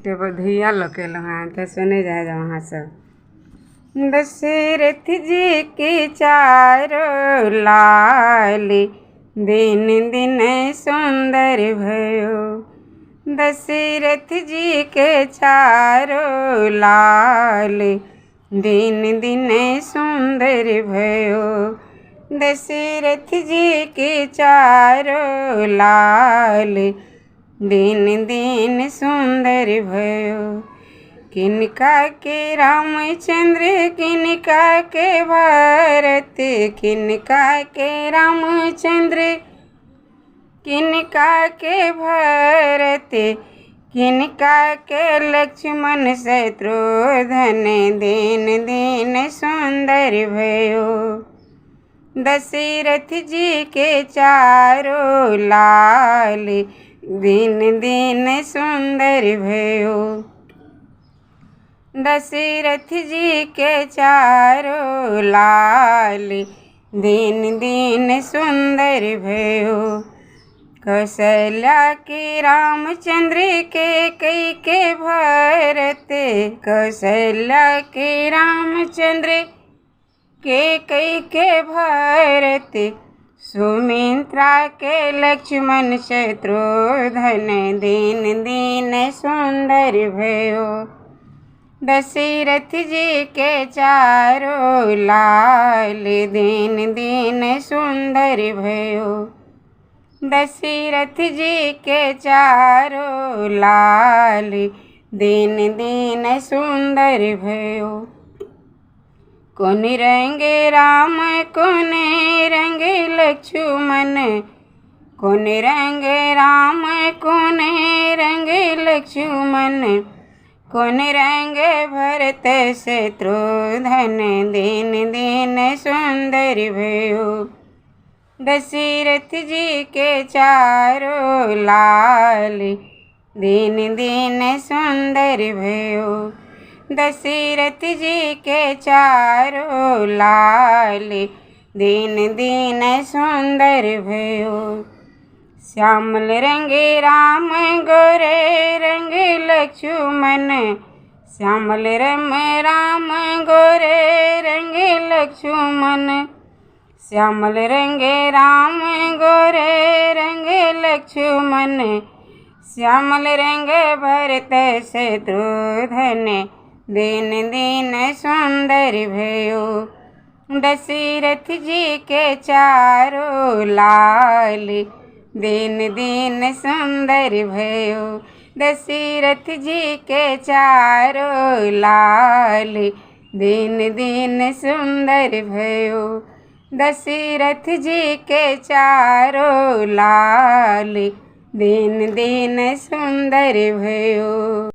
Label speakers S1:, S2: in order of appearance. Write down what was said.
S1: Table धिया local हाँ तो सुने जाए वहाँ सब। दशरथ जी के चारों लाल दिन दिन सुंदर भयो। दशरथ जी के चारों लाल दिन दिन सुंदर भयो। दशरथ जी के चारों लाल दिन दिन सुंदर भयो। किनका के रामचंद्र किनका के भरत, किनका के रामचंद्र किनका के भरत, किनका के लक्ष्मण शत्रुघ्न दिन दिन सुंदर भयो। दशरथ जी के चारों लाल दिन दिन सुंदर भयो। दशरथ जी के चारों लाल दिन दिन सुंदर भयो। कौशल्या के रामचंद्र के कई के भरत, कौशल्या के रामचंद्र के कई के भरत, सुमित्रा के लक्ष्मण शत्रुघ्न दिन दिन सुंदर भयो। दशरथ जी के चारों लाल दिन दिन सुंदर भयो। दशरथ जी के चारों लाल दिन दिन सुंदर भयो। कौन रंगे राम कौन रंगे लक्ष्मण, कौन रंगे राम कौन रंगे लक्ष्मण, कौन रंगे भरत शत्रुघ्न दिन दिन सुंदर भयो। दशरथ जी के चारों लाल दिन दिन सुंदर भयो। दशरथ जी के चारों लाल दिन दिन सुंदर भयो। श्यामल रंगे राम गोरे रंगे लक्ष्मण, श्यामल राम गोरे रंगे लक्ष्मण, श्यामल रंगे राम गोरे रंगे लक्ष्मण, श्यामल रंगे भरत शत्रुघ्न दिन दिन सुंदर भयो। दशरथ जी के चारों लाल दिन दिन सुंदर भयो। दशरथ जी के चारों लाल दिन दिन सुंदर भयो। दशरथ जी के चारों लाल दिन दिन सुंदर भयो।